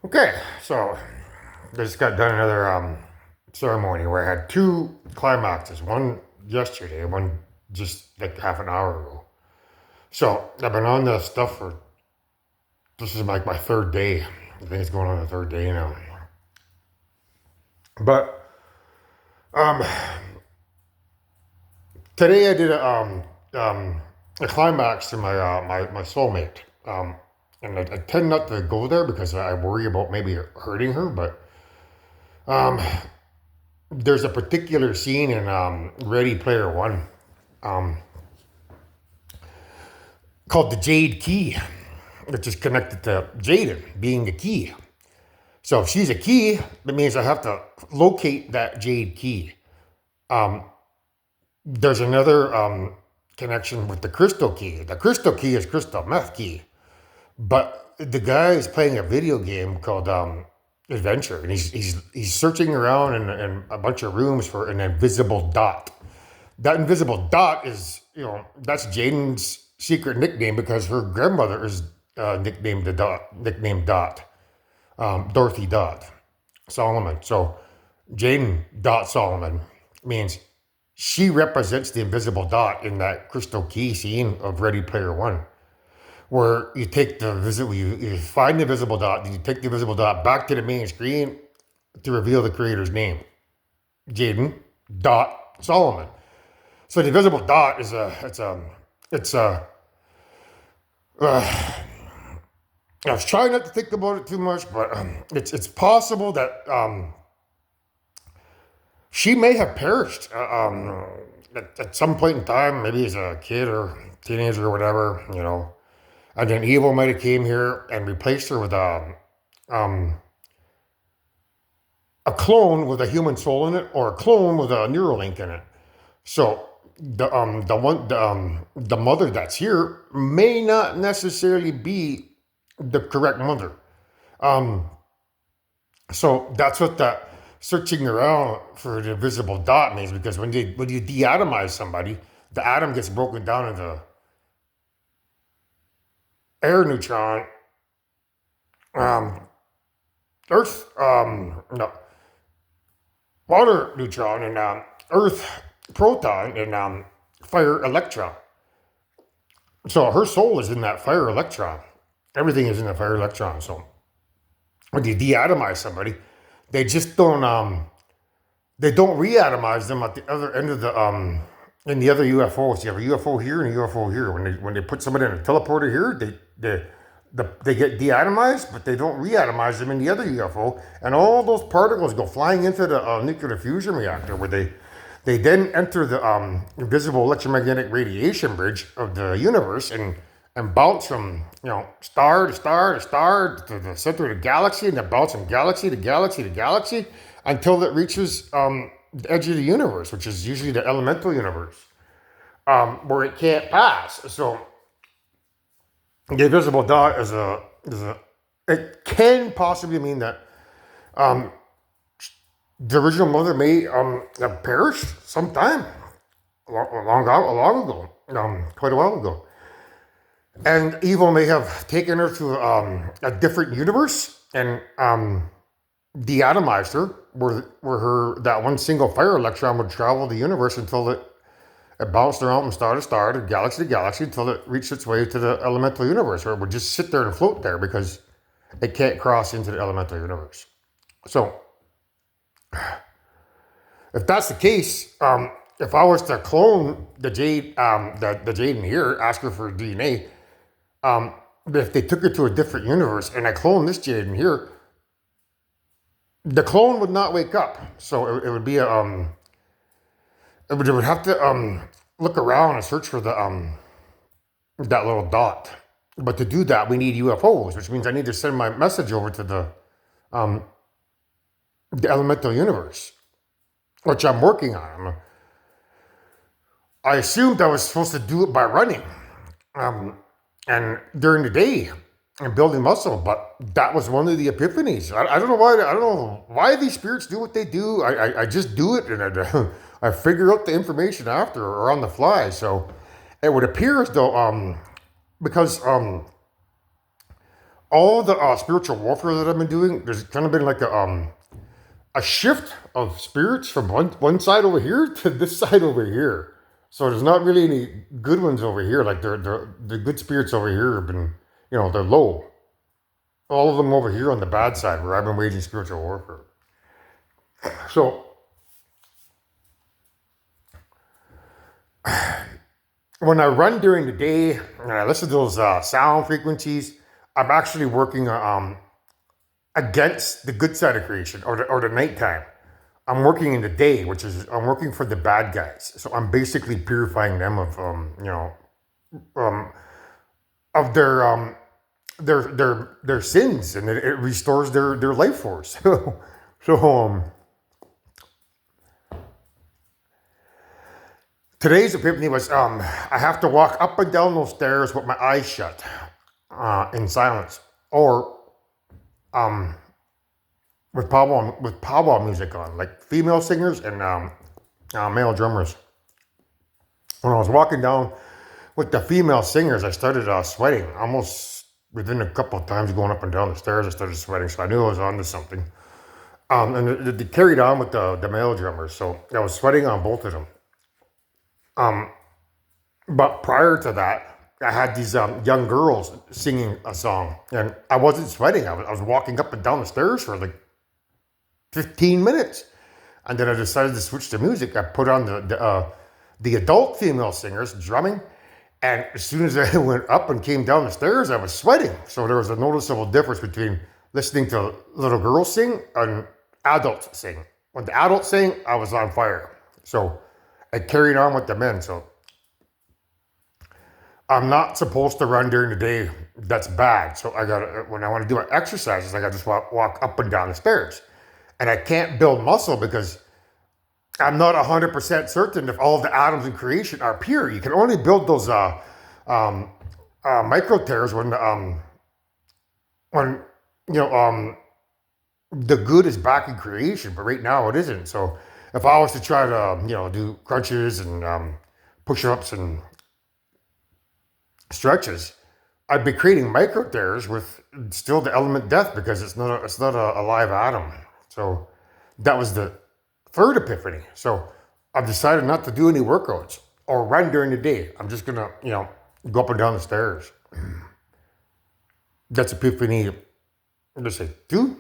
Okay, so I just got done another ceremony where I had two climaxes. One yesterday, one just like half an hour ago. So I've been on this stuff for this is like my third day. I think it's going on the third day now. But um, today I did a climax to my soulmate. And I tend not to go there because I worry about maybe hurting her. But um, there's a particular scene in Ready Player One um, called the Jade Key, which is connected to Jaden being the key. So if she's a key, that means I have to locate that Jade Key. There's another connection with the Crystal Key. The Crystal Key is Crystal Meth Key, but the guy is playing a video game called Adventure, and he's searching around in a bunch of rooms for an invisible dot. That invisible dot is, that's Jaden's secret nickname because her grandmother is nicknamed Dot, Dorothy Dot Solomon. So Jaden Dot Solomon means she represents the invisible dot in that crystal key scene of Ready Player One, where you take the visible, you find the visible dot, then you take the visible dot back to the main screen to reveal the creator's name, Jaden Dot Solomon. So the invisible dot is it's a. I was trying not to think about it too much, but it's possible that she may have perished at some point in time, maybe as a kid or teenager or whatever, and then evil might have came here and replaced her with um, a clone with a human soul in it, or a clone with a Neuralink in it. So the mother that's here may not necessarily be the correct mother. Um, so that's what that searching around for the invisible dot means, because when you deatomize somebody, the atom gets broken down into air neutron, um, earth no water neutron, and earth proton, and fire electron. So her soul is in that fire electron. Everything is in the fire electron. So when you deatomize somebody, they just don't reatomize them at the other end of the in the other UFOs. You have a UFO here and a UFO here. When they put somebody in a teleporter here, they get deatomized, but they don't reatomize them in the other UFO, and all those particles go flying into the nuclear fusion reactor, where they then enter the invisible electromagnetic radiation bridge of the universe, and bounce from star to star to star to the center of the galaxy, and then bounce from galaxy to galaxy to galaxy until it reaches the edge of the universe, which is usually the elemental universe, where it can't pass. So the invisible dot is a it can possibly mean that the original mother may have perished sometime long ago, quite a while ago. And evil may have taken her to a different universe and deatomized her, where her that one single fire electron would travel the universe until it bounced around from star to galaxy until it reached its way to the elemental universe, where it would just sit there and float there because it can't cross into the elemental universe. So if that's the case, if I was to clone the Jade, the Jade in here, ask her for DNA, if they took her to a different universe and I cloned this Jade in here, the clone would not wake up. So it would be it would have to look around and search for the that little dot. But to do that, we need UFOs, which means I need to send my message over to um, the elemental universe, which I'm working on. I assumed I was supposed to do it by running, and during the day and building muscle, but that was one of the epiphanies. I don't know why. I don't know why these spirits do what they do. I just do it, and I figure out the information after or on the fly. So it would appear as though because all the spiritual warfare that I've been doing, there's kind of been like a shift of spirits from one side over here to this side over here. So there's not really any good ones over here. Like the good spirits over here have been, they're low. All of them over here on the bad side where I've been waging spiritual warfare. So when I run during the day and I listen to those sound frequencies, I'm actually working against the good side of creation or the nighttime. I'm working in the day, which is I'm working for the bad guys. So I'm basically purifying them of um, of their sins, and it restores their life force. So today's epiphany was I have to walk up and down those stairs with my eyes shut, in silence, or um, with powwow music on, like female singers and male drummers. When I was walking down with the female singers, I started sweating almost within a couple of times going up and down the stairs. I started sweating, so I knew I was onto something. And it carried on with the male drummers, so I was sweating on both of them. Um, but prior to that, I had these young girls singing a song, and I wasn't sweating. I was walking up and down the stairs for like 15 minutes. And then I decided to switch to music. I put on the adult female singers drumming. And as soon as I went up and came down the stairs, I was sweating. So there was a noticeable difference between listening to little girls sing and adults sing. When the adults sang, I was on fire. So I carried on with the men. So I'm not supposed to run during the day. That's bad. So when I want to do my exercises, I got to just walk up and down the stairs. And I can't build muscle because I'm not 100% certain if all of the atoms in creation are pure. You can only build those micro tears when the good is back in creation, but right now it isn't. So if I was to try to do crunches and push-ups and stretches, I'd be creating micro tears with still the element death because it's not a live atom. So that was the third epiphany. So I've decided not to do any workouts or run during the day. I'm just gonna, go up and down the stairs. That's epiphany. Let's say two.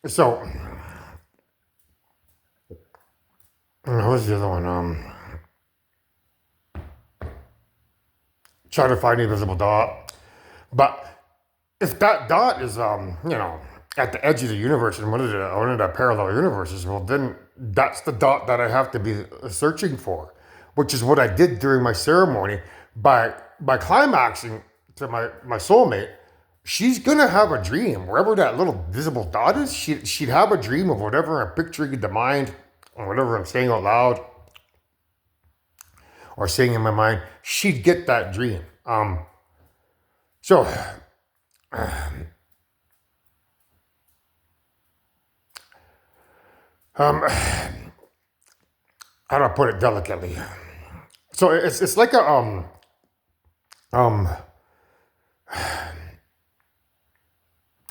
So what was the other one? Try to find the invisible dot. But if that dot is at the edge of the universe and one of the parallel universes, well then that's the dot that I have to be searching for, which is what I did during my ceremony by climaxing to my soulmate. She's gonna have a dream wherever that little visible dot is. She'd have a dream of whatever I'm picturing in the mind or whatever I'm saying out loud or saying in my mind. She'd get that dream. So how do I put it delicately? So it's like um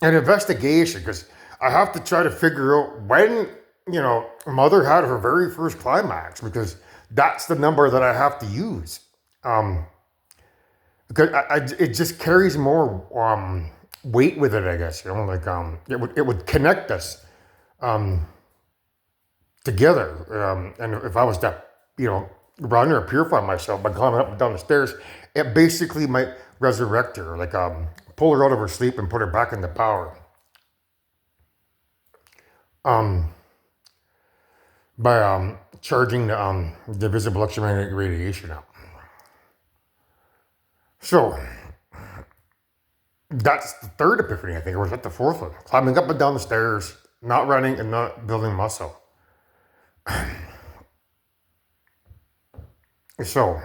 an investigation because I have to try to figure out when Mother had her very first climax because that's the number that I have to use. Because it just carries more weight with it, I guess. Like it would connect us together. And if I was to run or purify myself by climbing up and down the stairs, it basically might resurrect her, like pull her out of her sleep and put her back into power. By charging the visible electromagnetic radiation up. So that's the third epiphany, I think, or was that the fourth one? Climbing up and down the stairs, not running and not building muscle. So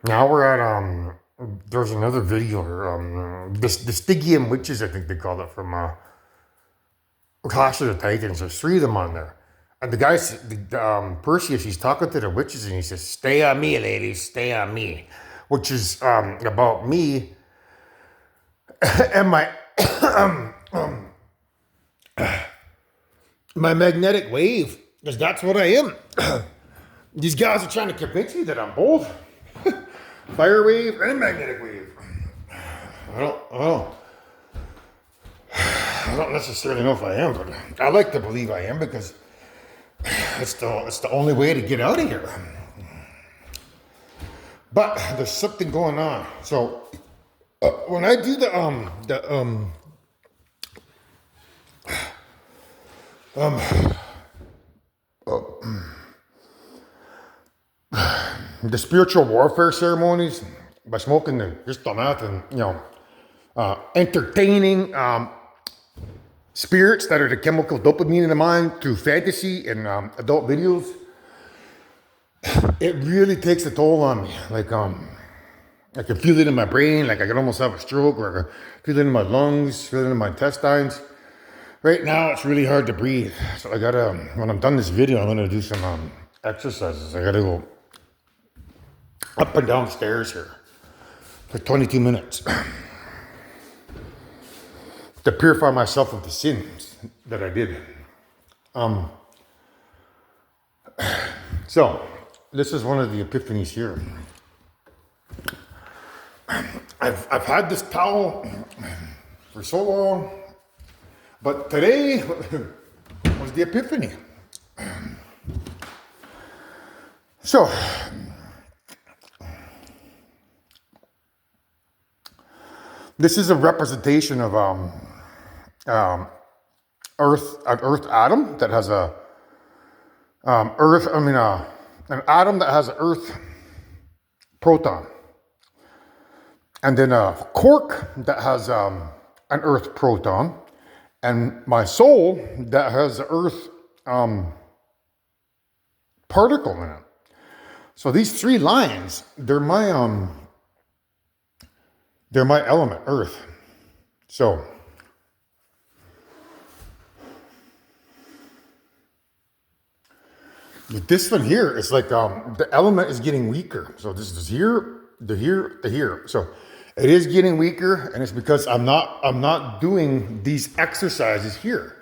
now we're at there's another video here. The Stygian witches, I think they call it, from Clash of the Titans. There's three of them on there. And the guy, Perseus, he's talking to the witches and he says, "Stay on me, ladies, stay on me," which is about me and my magnetic wave, because that's what I am. These guys are trying to convince me that I'm both fire wave and magnetic wave. I don't necessarily know if I am, but I like to believe I am because it's the only way to get out of here. But there's something going on. So when I do the spiritual warfare ceremonies, by smoking the crystal meth and entertaining spirits that are the chemical dopamine in the mind through fantasy and adult videos, it really takes a toll on me. Like I can feel it in my brain, like I could almost have a stroke, or I can feel it in my lungs, feel it in my intestines. Right now, it's really hard to breathe. So I gotta, when I'm done this video, I'm gonna do some exercises. I gotta go up and down stairs here for 22 minutes to purify myself of the sins that I did. So this is one of the epiphanies here. I've had this towel for so long, but today was the epiphany. So this is a representation of an earth atom that has an atom that has an earth proton, and then a quark that has an earth proton, and my soul that has an earth particle in it. So these three lines, they're my element, earth. So with this one here, it's like the element is getting weaker. So this is here, to here, to here. So it is getting weaker, and it's because I'm not doing these exercises here.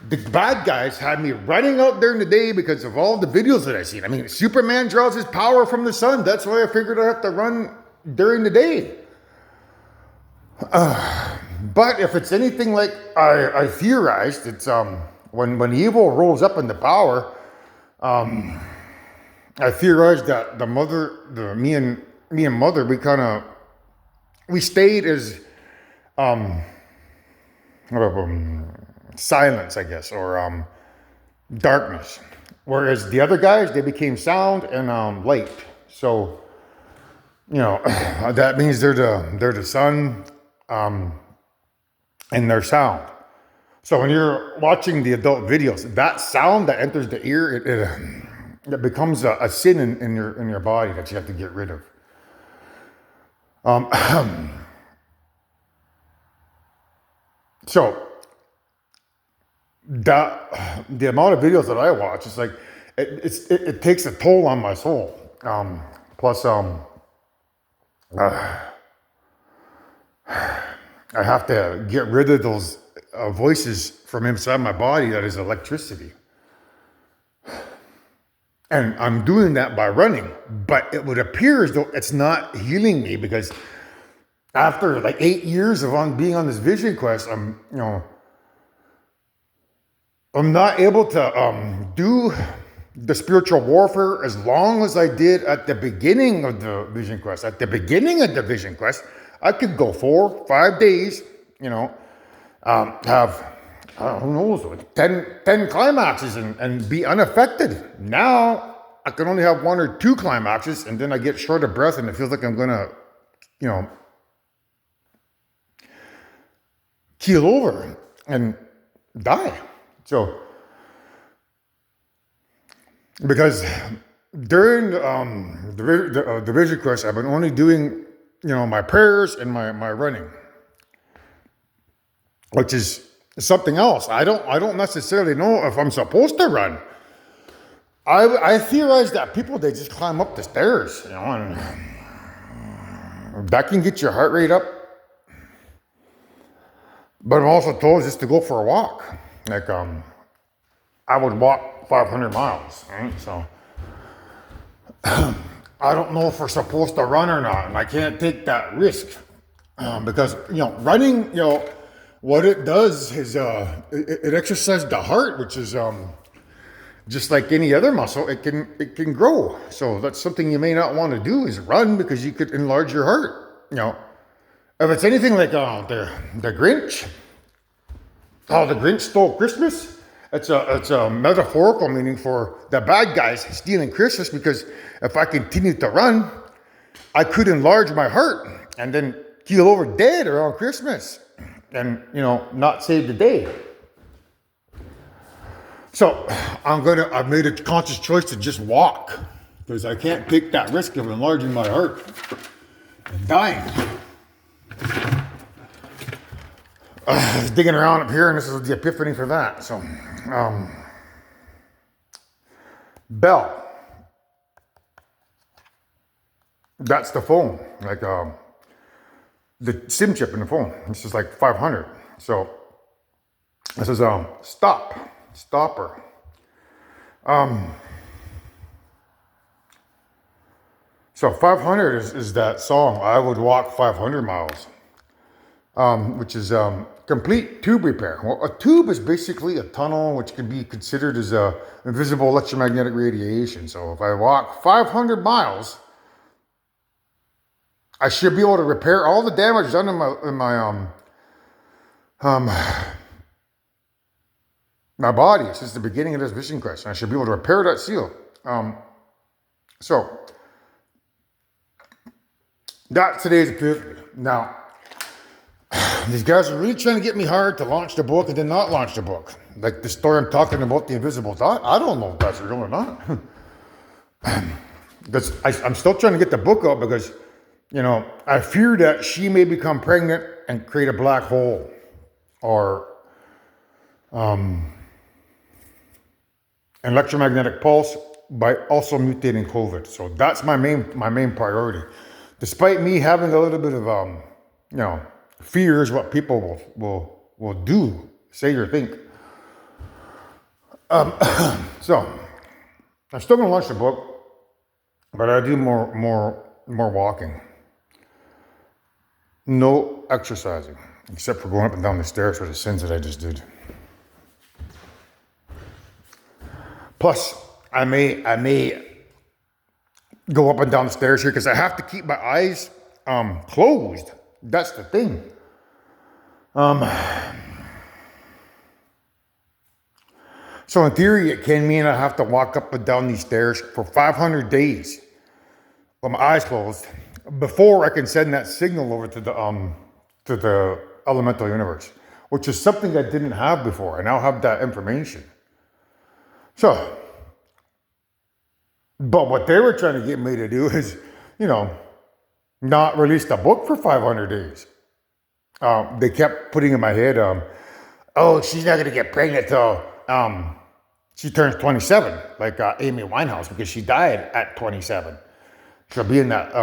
The bad guys had me running out during the day because of all the videos that I've seen. I mean, Superman draws his power from the sun. That's why I figured I have to run during the day. But if it's anything like I theorized, it's when evil rolls up into power, I theorized that me and mother, we stayed as silence, I guess, or darkness. Whereas the other guys, they became sound and light. So that means they're the sun. And their sound. So when you're watching the adult videos, that sound that enters the ear, it becomes a sin in your body that you have to get rid of. So the amount of videos that I watch, it's like it takes a toll on my soul. Plus I have to get rid of those voices from inside my body that is electricity. And I'm doing that by running, but it would appear as though it's not healing me, because after like 8 years of being on this vision quest, I'm not able to do the spiritual warfare as long as I did at the beginning of the vision quest. At the beginning of the vision quest, I could go 4-5 days, have, who knows, 10 climaxes and be unaffected. Now, I can only have 1 or 2 climaxes, and then I get short of breath, and it feels like I'm going to, keel over and die. So, because during the vision quest, I've been only doing, my prayers and my running, which is something else. I don't necessarily know if I'm supposed to run. I theorize that people, they just climb up the stairs, and that can get your heart rate up. But I'm also told just to go for a walk. Like, I would walk 500 miles, right? So I don't know if we're supposed to run or not, and I can't take that risk because running, what it does is it exercises the heart, which is just like any other muscle. It can grow. So that's something you may not want to do is run because you could enlarge your heart. If it's anything like the Grinch, the Grinch stole Christmas. It's a metaphorical meaning for the bad guys stealing Christmas, because if I continued to run, I could enlarge my heart and then keel over dead around Christmas and, not save the day. So I've made a conscious choice to just walk, because I can't take that risk of enlarging my heart and dying. I was digging around up here, and this is the epiphany for that. So, Bell. That's the phone. Like the SIM chip in the phone. This is like 500. So this is stopper. So 500 is that song. I would walk 500 miles. Which is complete tube repair. Well, a tube is basically a tunnel which can be considered as invisible electromagnetic radiation. So if I walk 500 miles, I should be able to repair all the damage done in my body since the beginning of this vision quest. And I should be able to repair that seal. So that's today's epiphany. Now, these guys are really trying to get me hard to launch the book and then not launch the book. Like the story I'm talking about, the invisible dot. I don't know if that's real or not. Because I'm still trying to get the book out because, I fear that she may become pregnant and create a black hole or an electromagnetic pulse by also mutating COVID. So that's my main priority. Despite me having a little bit of, fears what people will do, say, or think. So I'm still going to launch the book, but I do more walking. No exercising, except for going up and down the stairs for the sins that I just did. Plus, I may go up and down the stairs here because I have to keep my eyes closed. That's the thing. So in theory, it can mean I have to walk up and down these stairs for 500 days with my eyes closed before I can send that signal over to the elemental universe, which is something I didn't have before. I now have that information. So, but what they were trying to get me to do is, not release the book for 500 days. They kept putting in my head, she's not going to get pregnant till she turns 27, like Amy Winehouse, because she died at 27. She'll be in that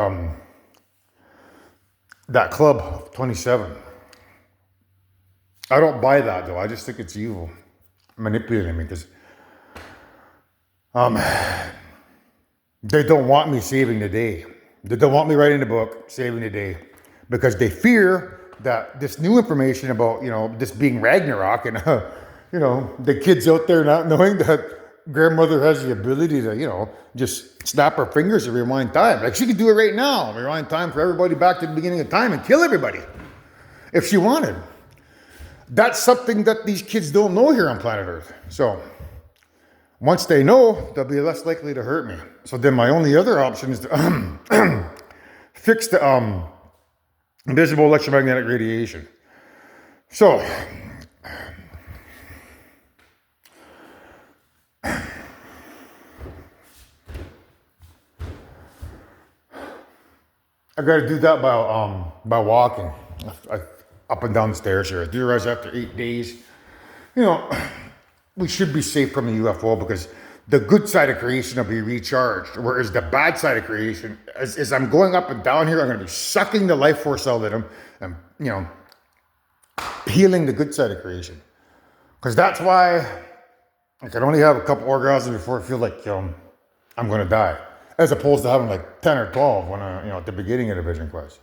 club of 27. I don't buy that, though. I just think it's evil, manipulating me, because they don't want me saving the day. They don't want me writing the book, saving the day, because they fear that this new information about, this being Ragnarok and, the kids out there not knowing that grandmother has the ability to, just snap her fingers and rewind time. Like she could do it right now, rewind time for everybody back to the beginning of time and kill everybody if she wanted. That's something that these kids don't know here on planet Earth. So once they know, they'll be less likely to hurt me. So then my only other option is to fix the invisible electromagnetic radiation. So I got to do that by walking up and down the stairs here. I theorize after 8 days, we should be safe from the UFO because the good side of creation will be recharged. Whereas the bad side of creation, as I'm going up and down here, I'm going to be sucking the life force out of them and, healing the good side of creation. Because that's why I can only have a couple orgasms before I feel like, I'm going to die. As opposed to having like 10 or 12 when at the beginning of the Vision Quest.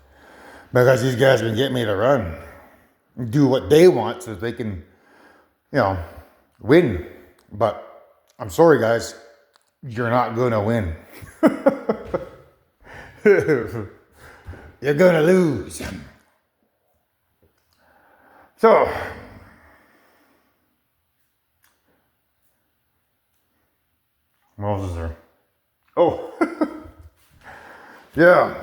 Because these guys have been getting me to run. Do what they want so that they can, win. But I'm sorry, guys. You're not going to win. You're going to lose. So, what else is there? Oh, yeah.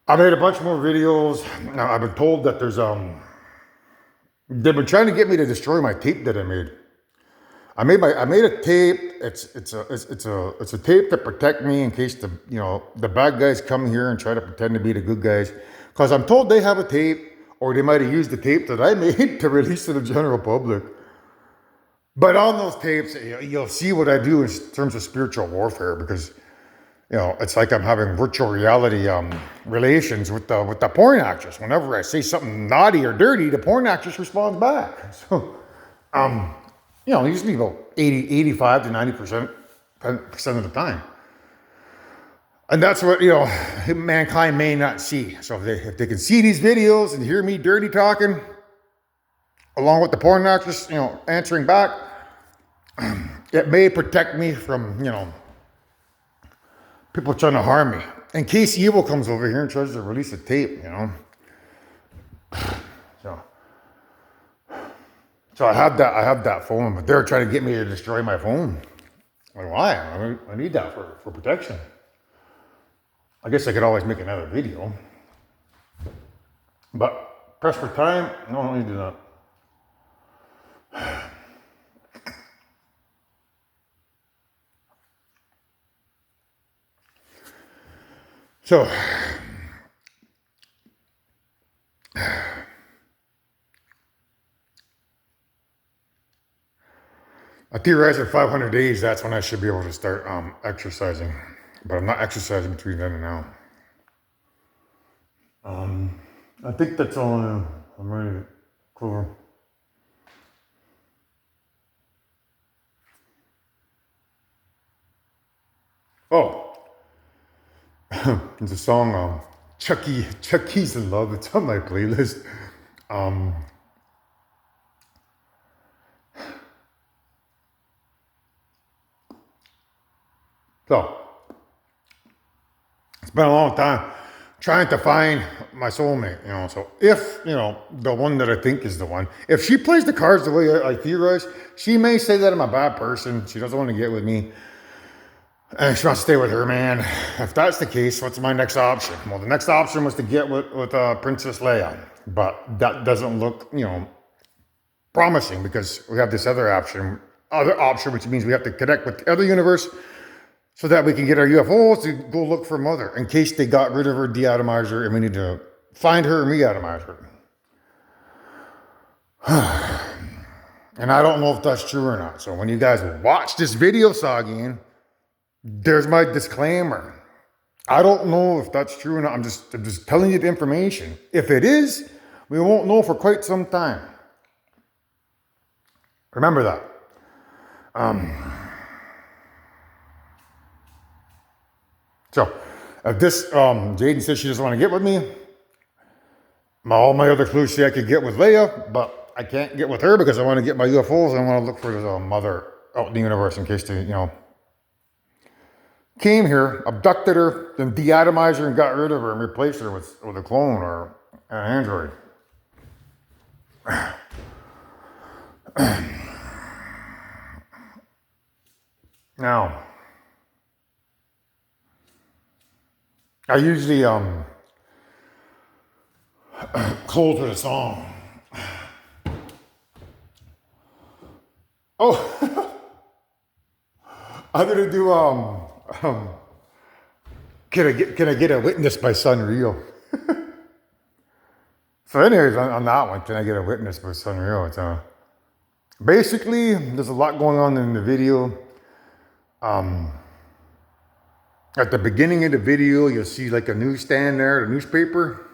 I made a bunch more videos. Now, I've been told that there's they've been trying to get me to destroy my tape that I made. I made a tape. It's a tape to protect me in case the bad guys come here and try to pretend to be the good guys. Because I'm told they have a tape, or they might have used the tape that I made to release to the general public. But on those tapes, you'll see what I do in terms of spiritual warfare, because it's like I'm having virtual reality relations with the porn actress. Whenever I say something naughty or dirty, the porn actress responds back. So, usually about 85 to 90% of the time. And that's what, mankind may not see. So if they can see these videos and hear me dirty talking, along with the porn actress, answering back, it may protect me from, people trying to harm me. In case evil comes over here and tries to release a tape, So I have that phone, but they're trying to get me to destroy my phone. Like, why? I need that for protection. I guess I could always make another video. But press for time, no, I don't need to do that. So, I theorize at 500 days, that's when I should be able to start exercising. But I'm not exercising between then and now. I think that's all I'm ready to cover. Oh, there's a song, Chucky's in Love. It's on my playlist. So, it's been a long time trying to find my soulmate, So if, the one that I think is the one, if she plays the cards the way I theorize, she may say that I'm a bad person. She doesn't want to get with me. And she wants to stay with her man. If that's the case, what's my next option? Well, the next option was to get with Princess Leia. But that doesn't look, promising, because we have this other option, which means we have to connect with the other universe so that we can get our UFOs to go look for Mother in case they got rid of her, deatomize her, and we need to find her and re-atomize her. And I don't know if that's true or not. So when you guys watch this video saw again, there's my disclaimer. I don't know if that's true or not. I'm just telling you the information. If it is, we won't know for quite some time. Remember that. So, if this, Jaden says she doesn't want to get with me, all my other clues say I could get with Leia, but I can't get with her because I want to get my UFOs and I want to look for the Mother out in the universe in case they, came here, abducted her, then deatomized her and got rid of her and replaced her with a clone or an android. Now, I usually close with a song. Oh, I'm gonna do Can I get a witness by Sunreal? So anyways, on that one, Can I Get a Witness by Sunreal? It's Basically, there's a lot going on in the video. At the beginning of the video, you'll see like a newsstand there, the newspaper,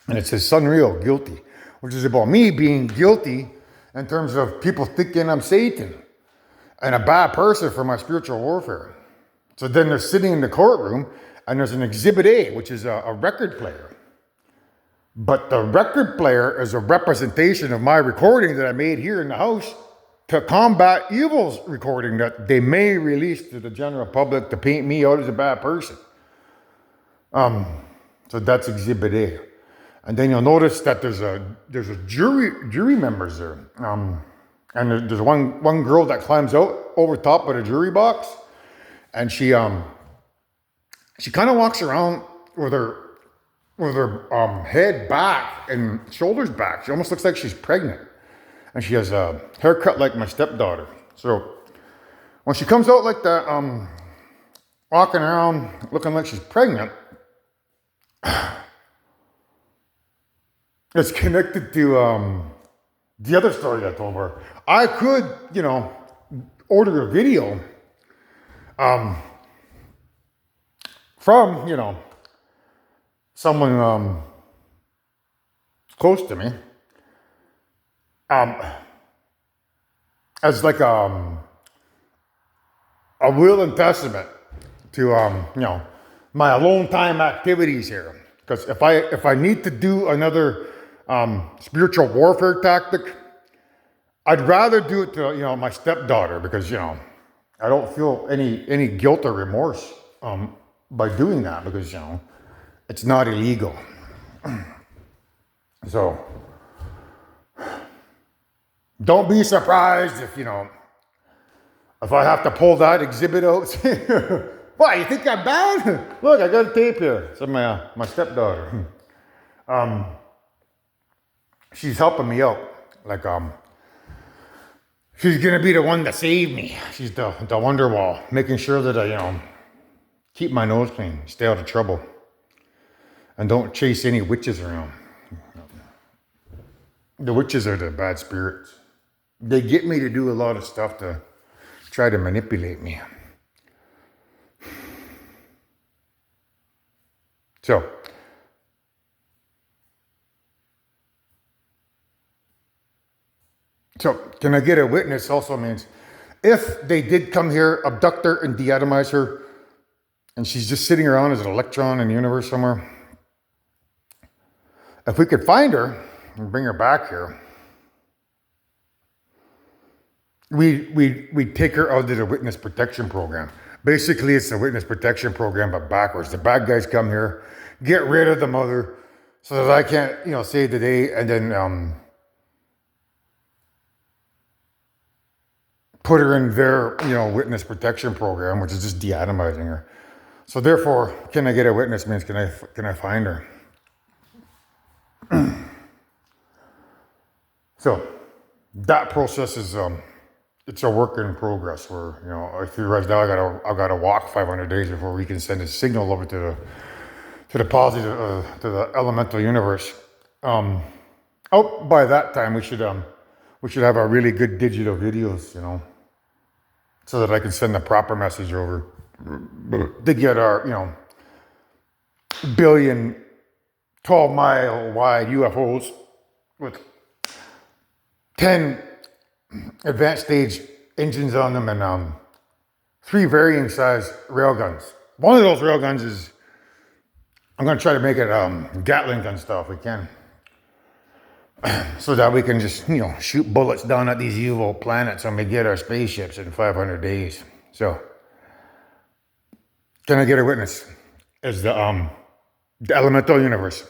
and it says Sunreal, guilty, which is about me being guilty in terms of people thinking I'm Satan and a bad person for my spiritual warfare. So then they're sitting in the courtroom and there's an Exhibit A, which is a record player. But the record player is a representation of my recording that I made here in the house to combat evil's recording that they may release to the general public to paint me out as a bad person. So that's Exhibit A. And then you'll notice that there's a jury members there. And there's one girl that climbs out over top of the jury box, and she kind of walks around with her head back and shoulders back. She almost looks like she's pregnant. And she has a haircut like my stepdaughter. So when she comes out like that, walking around looking like she's pregnant, it's connected to the other story I told her. I could, order a video from, someone close to me. As like a will and testament to my alone time activities here. Because if I need to do another spiritual warfare tactic, I'd rather do it to my stepdaughter, because I don't feel any guilt or remorse by doing that, because it's not illegal. So don't be surprised if I have to pull that exhibit out. What, you think I'm bad? Look, I got a tape here. It's my stepdaughter. She's helping me out. Like she's gonna be the one that saved me. She's the wonder wall, making sure that I keep my nose clean, stay out of trouble, and don't chase any witches around. The witches are the bad spirits. They get me to do a lot of stuff to try to manipulate me. So can I get a witness also means if they did come here, abduct her and deatomize her, and she's just sitting around as an electron in the universe somewhere, if we could find her and bring her back here, we take her out of the witness protection program. Basically, it's the witness protection program, but backwards. The bad guys come here, get rid of the mother, so that I can't, save the day, and then put her in their, witness protection program, which is just deatomizing her. So therefore, can I get a witness means can I find her? So that process is it's a work in progress. Where I feel right now I gotta walk 500 days before we can send a signal over to the positive to the elemental universe. Out by that time we should have our really good digital videos, so that I can send the proper message over to get our billion 12-mile wide UFOs with 10 advanced stage engines on them and 3 varying size railguns. One of those railguns is, I'm going to try to make it Gatling gun style if we can, so that we can just shoot bullets down at these evil planets and we get our spaceships in 500 days. So can I get a witness? Is the elemental universe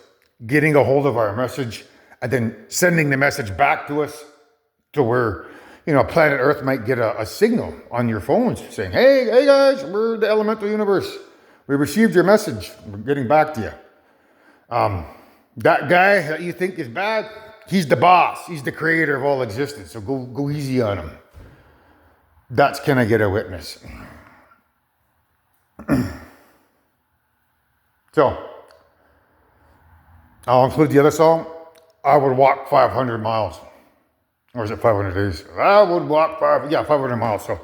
getting a hold of our message and then sending the message back to us, to where planet Earth might get a signal on your phones saying, hey guys, we're the elemental universe, we received your message, we're getting back to you. That guy that you think is bad, he's the boss, he's the creator of all existence, so go easy on him. That's can I get a witness? So I'll include the other song. I would walk 500 miles Or is it 500 days? I would walk 500 miles. So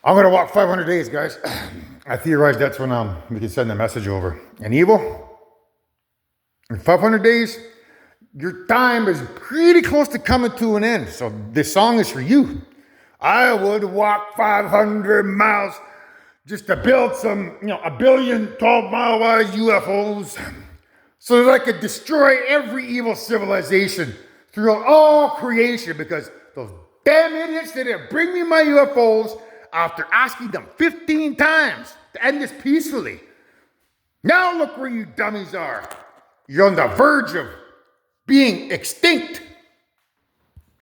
I'm going to walk 500 days, guys. I theorize that's when we can send the message over. And evil, in 500 days, your time is pretty close to coming to an end. So this song is for you. I would walk 500 miles just to build some, a billion 12-mile wide UFOs so that I could destroy every evil civilization throughout all creation, because those damn idiots didn't bring me my UFOs after asking them 15 times to end this peacefully. Now look where you dummies are. You're on the verge of being extinct.